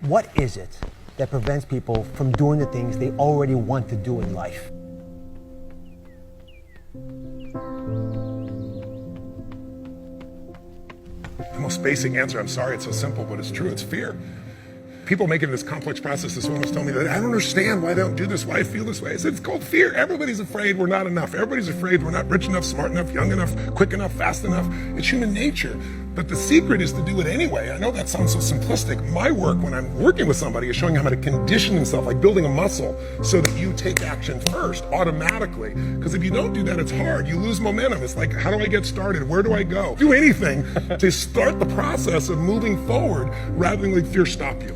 What is it that prevents people from doing the things they already want to do in life? The most basic answer, I'm sorry it's so simple, but it's true, it's fear. People making this complex process, this woman was telling me that I don't understand why they don't do this, why I feel this way. I said, it's called fear. Everybody's afraid we're not enough. Everybody's afraid we're not rich enough, smart enough, young enough, quick enough, fast enough. It's human nature. But the secret is to do it anyway. I know that sounds so simplistic. My work when I'm working with somebody is showing them how to condition themselves, like building a muscle, so that you take action first, automatically. Because if you don't do that, it's hard. You lose momentum. It's like, how do I get started? Where do I go? Do anything to start the process of moving forward rather than let fear stop you.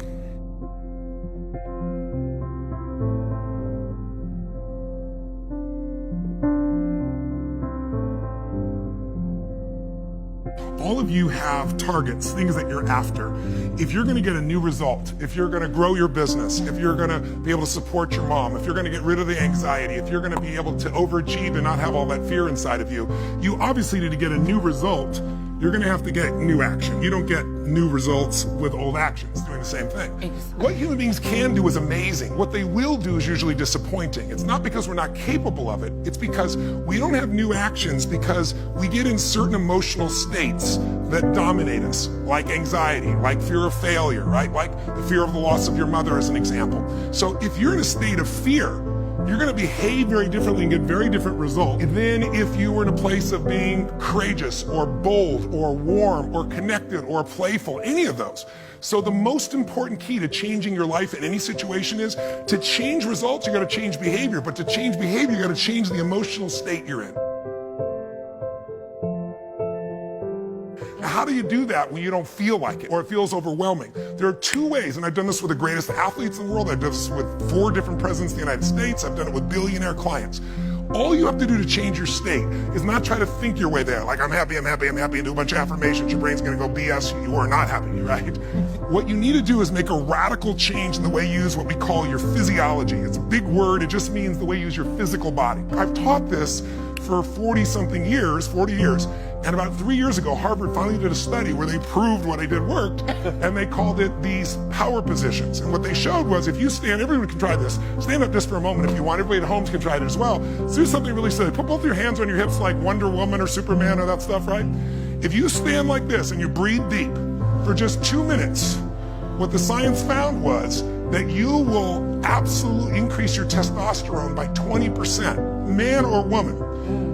All of you have targets, things that you're after. If you're going to get a new result, if you're going to grow your business, if you're going to be able to support your mom, if you're going to get rid of the anxiety, if you're going to be able to overachieve and not have all that fear inside of you, you obviously need to get a new result. You're going to have to get new action. You don't get new results with old actions doing the same thing. Exactly. What human beings can do is amazing. What they will do is usually disappointing. It's not because we're not capable of it. It's because we don't have new actions because we get in certain emotional states that dominate us, like anxiety, like fear of failure, right? Like the fear of the loss of your mother as an example. So if you're in a state of fear, you're going to behave very differently and get very different results than if you were in a place of being courageous or bold or warm or connected or playful, any of those. So the most important key to changing your life in any situation is to change results, you got to change behavior. But to change behavior, you got to change the emotional state you're in. How do you do that when you don't feel like it or it feels overwhelming? There are two ways, and I've done this with the greatest athletes in the world. I've done this with 4 different presidents of the United States. I've done it with billionaire clients. All you have to do to change your state is not try to think your way there. Like, I'm happy, I'm happy, I'm happy, and do a bunch of affirmations. Your brain's going to go BS. You are not happy, right? What you need to do is make a radical change in the way you use what we call your physiology. It's a big word. It just means the way you use your physical body. I've taught this for 40 years. And about 3 years ago, Harvard finally did a study where they proved what I did worked, and they called it these power positions. And what they showed was if you stand, everyone can try this. Stand up just for a moment if you want. Everybody at home can try it as well. So do something really silly. Put both your hands on your hips like Wonder Woman or Superman or that stuff, right? If you stand like this and you breathe deep for just 2 minutes, what the science found was that you will absolutely increase your testosterone by 20%, man or woman.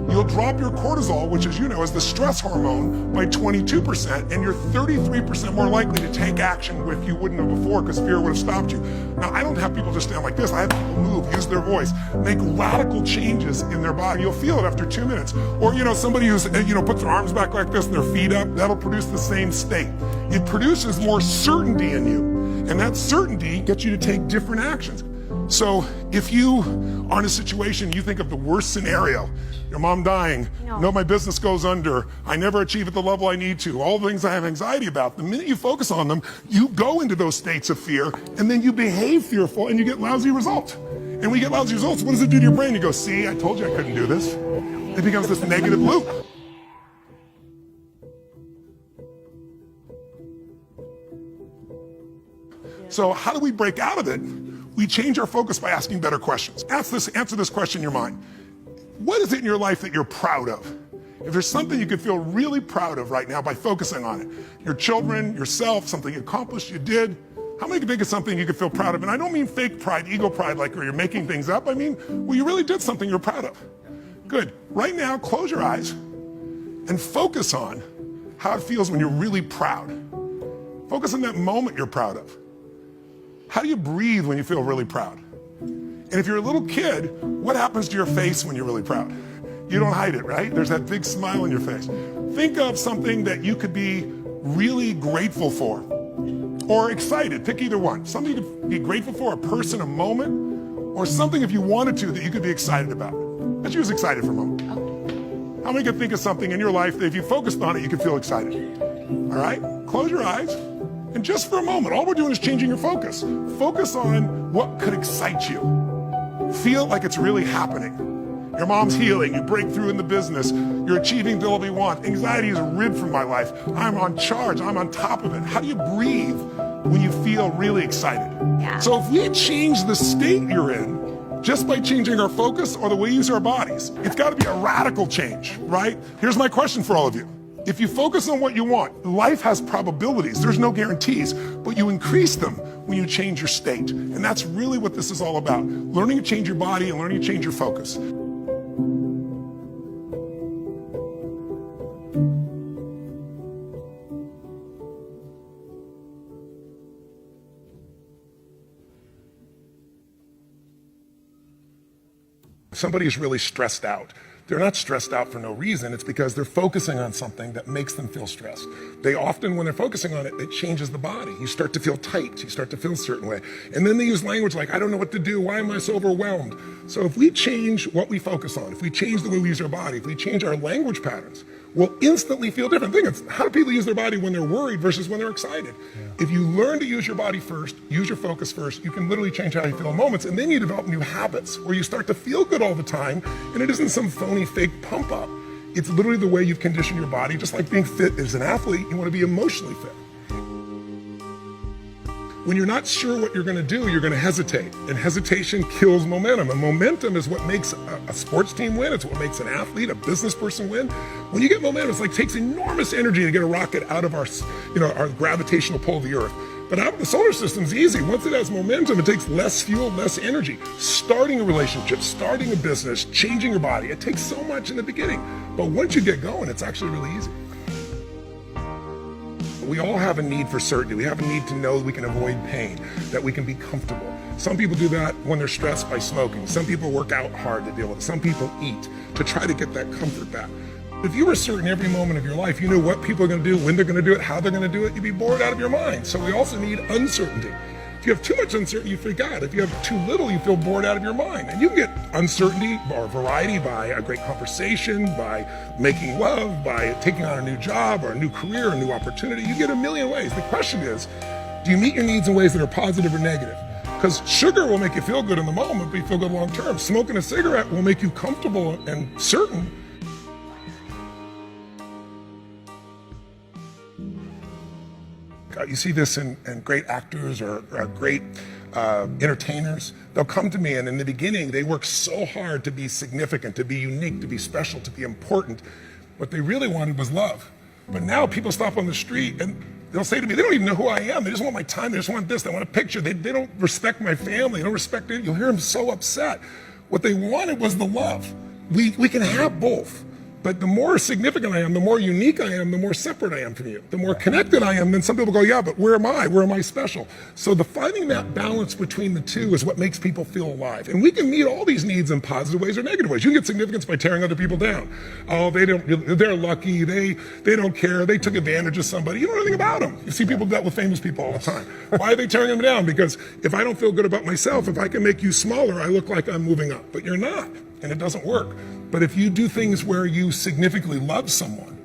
You'll drop your cortisol, which as you know is the stress hormone, by 22%, and you're 33% more likely to take action if you wouldn't have before because fear would have stopped you. Now, I don't have people just stand like this. I have people move, use their voice, make radical changes in their body. You'll feel it after 2 minutes. Or, somebody who's, puts their arms back like this and their feet up, that'll produce the same state. It produces more certainty in you, and that certainty gets you to take different actions. So if you are in a situation, you think of the worst scenario, your mom dying, no, my business goes under, I never achieve at the level I need to, all the things I have anxiety about, the minute you focus on them, you go into those states of fear, and then you behave fearful, and you get lousy results. And when you get lousy results, what does it do to your brain? You go, see, I told you I couldn't do this. It becomes this negative loop. So how do we break out of it? We change our focus by asking better questions. Answer this question in your mind. What is it in your life that you're proud of? If there's something you could feel really proud of right now by focusing on it, your children, yourself, something you accomplished, you did, how many can think of something you could feel proud of? And I don't mean fake pride, ego pride, like where you're making things up. I mean, well, you really did something you're proud of. Good. Right now, close your eyes and focus on how it feels when you're really proud. Focus on that moment you're proud of. How do you breathe when you feel really proud? And if you're a little kid, what happens to your face when you're really proud? You don't hide it, right? There's that big smile on your face. Think of something that you could be really grateful for or excited. Pick either one. Something you could be grateful for, a person, a moment, or something if you wanted to that you could be excited about. Let's use excited for a moment. How many could think of something in your life that if you focused on it, you could feel excited? All right? Close your eyes. And just for a moment, all we're doing is changing your focus. Focus on what could excite you. Feel like it's really happening. Your mom's healing, you break through in the business, you're achieving the level you want. Anxiety is rid from my life. I'm on charge, I'm on top of it. How do you breathe when you feel really excited. Yeah. So if we change the state you're in, just by changing our focus or the way we use our bodies, it's got to be a radical change, right? Here's my question for all of you. If you focus on what you want, life has probabilities, there's no guarantees, but you increase them when you change your state. And that's really what this is all about. Learning to change your body and learning to change your focus. Somebody is really stressed out. They're not stressed out for no reason. It's because they're focusing on something that makes them feel stressed. They often, when they're focusing on it, it changes the body. You start to feel tight. You start to feel a certain way. And then they use language like, I don't know what to do. Why am I so overwhelmed? So if we change what we focus on, if we change the way we use our body, if we change our language patterns, we'll instantly feel different. Think of how do people use their body when they're worried versus when they're excited. If you learn to use your body first, use your focus first, you can literally change how you feel in moments, and then you develop new habits where you start to feel good all the time, and it isn't some phony fake pump up. It's literally the way you've conditioned your body. Just like being fit as an athlete, you want to be emotionally fit. When you're not sure what you're going to do, you're going to hesitate. And hesitation kills momentum. And momentum is what makes a sports team win. It's what makes an athlete, a business person win. When you get momentum, it's like it takes enormous energy to get a rocket out of our gravitational pull of the Earth. But out of the solar system's easy. Once it has momentum, it takes less fuel, less energy. Starting a relationship, starting a business, changing your body, it takes so much in the beginning. But once you get going, it's actually really easy. We all have a need for certainty. We have a need to know that we can avoid pain, that we can be comfortable. Some people do that when they're stressed by smoking. Some people work out hard to deal with it. Some people eat to try to get that comfort back. If you were certain every moment of your life, you knew what people are going to do, when they're going to do it, how they're going to do it, you'd be bored out of your mind. So we also need uncertainty. If you have too much uncertainty, you freak out. If you have too little, you feel bored out of your mind. And you can get uncertainty or variety by a great conversation, by making love, by taking on a new job or a new career, a new opportunity. You get a million ways. The question is, do you meet your needs in ways that are positive or negative? Because sugar will make you feel good in the moment, but you feel good long term. Smoking a cigarette will make you comfortable and certain. You see this in great actors or great entertainers. They'll come to me, and in the beginning, they work so hard to be significant, to be unique, to be special, to be important. What they really wanted was love. But now people stop on the street, and they'll say to me, they don't even know who I am. They just want my time. They just want this. They want a picture. They don't respect my family. They don't respect it. You'll hear them so upset. What they wanted was the love. We can have both. But the more significant I am, the more unique I am, the more separate I am from you. The more connected I am, then some people go, yeah, but where am I? Where am I special? So finding that balance between the two is what makes people feel alive. And we can meet all these needs in positive ways or negative ways. You can get significance by tearing other people down. Oh, they're lucky. They don't care. They took advantage of somebody. You don't know anything about them. You see people do that with famous people all the time. Why are they tearing them down? Because if I don't feel good about myself, if I can make you smaller, I look like I'm moving up. But you're not, and it doesn't work. But if you do things where you significantly love someone,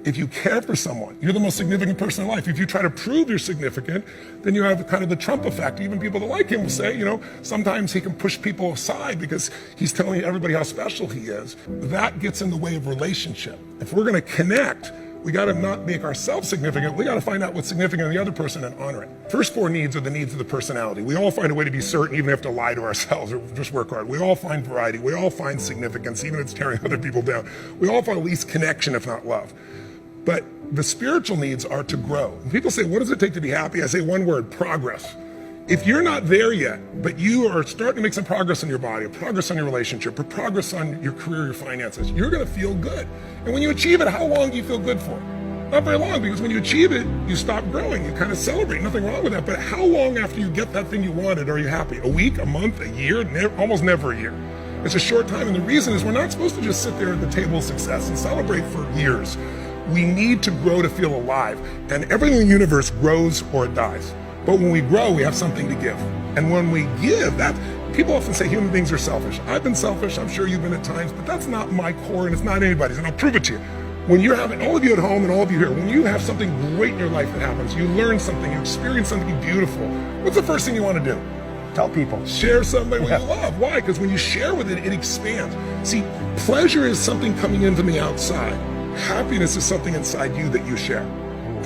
if you care for someone, you're the most significant person in life. If you try to prove you're significant, then you have kind of the Trump effect. Even people that like him will say, sometimes he can push people aside because he's telling everybody how special he is. That gets in the way of relationship. If we're going to connect, we got to not make ourselves significant. We got to find out what's significant in the other person and honor it. First four needs are the needs of the personality. We all find a way to be certain, even if we have to lie to ourselves or just work hard. We all find variety. We all find significance, even if it's tearing other people down. We all find at least connection, if not love. But the spiritual needs are to grow. When people say, what does it take to be happy? I say one word, progress. If you're not there yet, but you are starting to make some progress in your body, or progress on your relationship, or progress on your career, your finances, you're going to feel good. And when you achieve it, how long do you feel good for? Not very long, because when you achieve it, you stop growing. You kind of celebrate. Nothing wrong with that. But how long after you get that thing you wanted are you happy? A week, a month, a year? Almost never a year. It's a short time. And the reason is we're not supposed to just sit there at the table of success and celebrate for years. We need to grow to feel alive. And everything in the universe grows or it dies. But when we grow, we have something to give. And when we give, people often say human beings are selfish. I've been selfish. I'm sure you've been at times, but that's not my core and it's not anybody's. And I'll prove it to you. When you're having, all of you at home and all of you here, when you have something great in your life that happens, you learn something, you experience something beautiful, what's the first thing you want to do? Tell people. Share somebody you love. Why? Because when you share with it, it expands. See, pleasure is something coming in from the outside. Happiness is something inside you that you share.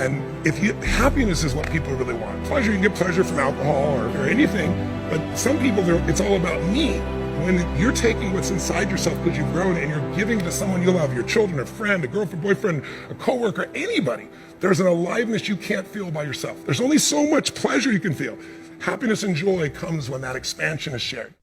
And happiness is what people really want. Pleasure, you can get pleasure from alcohol or anything, but some people, it's all about me. When you're taking what's inside yourself because you've grown and you're giving to someone you love, your children, a friend, a girlfriend, boyfriend, a coworker, anybody, there's an aliveness you can't feel by yourself. There's only so much pleasure you can feel. Happiness and joy comes when that expansion is shared.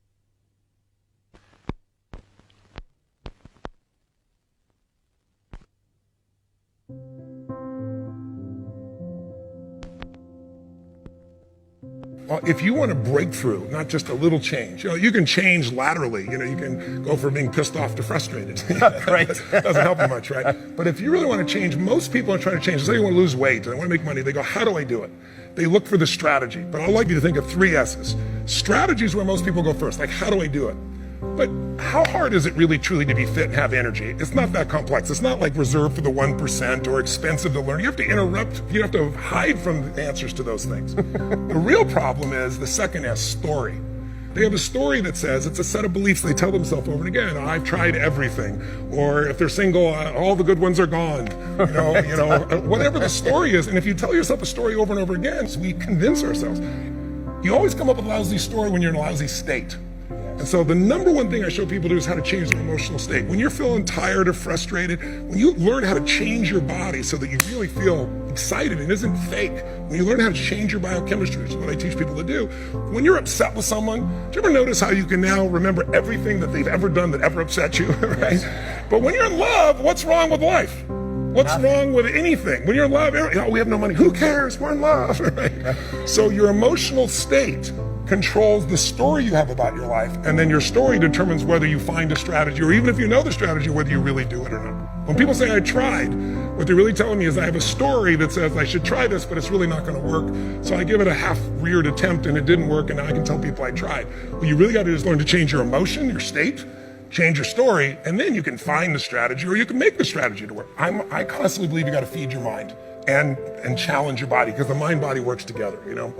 Well, if you want a breakthrough, not just a little change, you can change laterally. You can go from being pissed off to frustrated. Right. Doesn't help you much, right? But if you really want to change, most people are trying to change. Say they want to lose weight, they want to make money. They go, how do I do it? They look for the strategy. But I'd like you to think of 3 S's. Strategy is where most people go first. Like, how do I do it? But how hard is it really truly to be fit and have energy? It's not that complex. It's not like reserved for the 1% or expensive to learn. You have to interrupt. You have to hide from the answers to those things. The real problem is the second S, story. They have a story that says it's a set of beliefs they tell themselves over and again. I've tried everything. Or if they're single, all the good ones are gone. Whatever the story is. And if you tell yourself a story over and over again, so we convince ourselves. You always come up with a lousy story when you're in a lousy state. And so the number one thing I show people to do is how to change their emotional state. When you're feeling tired or frustrated, when you learn how to change your body so that you really feel excited and isn't fake, when you learn how to change your biochemistry, which is what I teach people to do, when you're upset with someone, do you ever notice how you can now remember everything that they've ever done that ever upset you, right? Yes. But when you're in love, what's wrong with life? What's wrong with anything? When you're in love, we have no money. Who cares? We're in love, right? So your emotional state controls the story you have about your life, and then your story determines whether you find a strategy, or even if you know the strategy, whether you really do it or not. When people say I tried, what they're really telling me is I have a story that says I should try this, but it's really not going to work. So I give it a half-reared attempt and it didn't work, and now I can tell people I tried. What you really got to do is learn to change your emotion, your state, change your story, and then you can find the strategy, or you can make the strategy to work. I constantly believe you got to feed your mind and challenge your body, because the mind-body works together.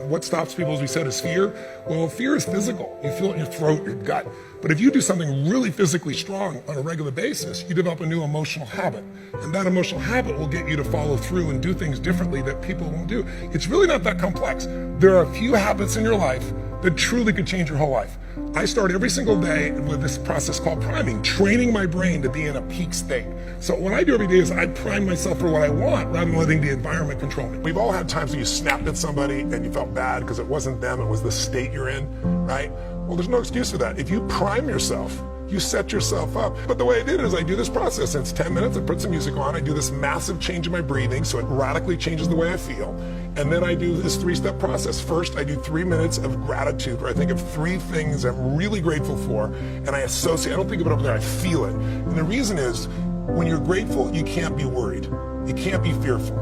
What stops people, as we said, is fear. Well, fear is physical. You feel it in your throat, your gut. But if you do something really physically strong on a regular basis, you develop a new emotional habit. And that emotional habit will get you to follow through and do things differently that people won't do. It's really not that complex. There are a few habits in your life that truly could change your whole life. I start every single day with this process called priming, training my brain to be in a peak state. So what I do every day is I prime myself for what I want rather than letting the environment control me. We've all had times when you snapped at somebody and you felt bad because it wasn't them, it was the state you're in, right? Well, there's no excuse for that. If you prime yourself, you set yourself up. But the way I did it is I do this process, and it's 10 minutes, I put some music on, I do this massive change in my breathing so it radically changes the way I feel. And then I do this 3-step process. First, I do 3 minutes of gratitude, where I think of 3 things I'm really grateful for, and I associate, I don't think of it over there, I feel it. And the reason is, when you're grateful, you can't be worried. You can't be fearful.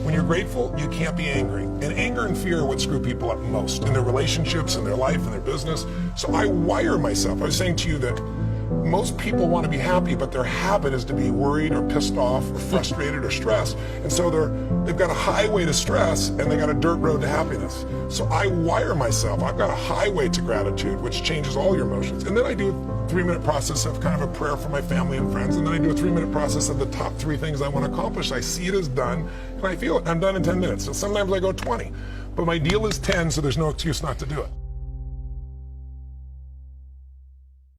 When you're grateful, you can't be angry. And anger and fear are what screw people up most in their relationships, in their life, in their business. So I wire myself. I was saying to you that most people want to be happy, but their habit is to be worried or pissed off or frustrated or stressed. And so they've got a highway to stress and they got a dirt road to happiness. So I wire myself. I've got a highway to gratitude, which changes all your emotions. And then I do a 3-minute process of kind of a prayer for my family and friends. And then I do a 3-minute process of the top 3 things I want to accomplish. I see it as done and I feel it. I'm done in 10 minutes. So sometimes I go 20, but my deal is 10, so there's no excuse not to do it.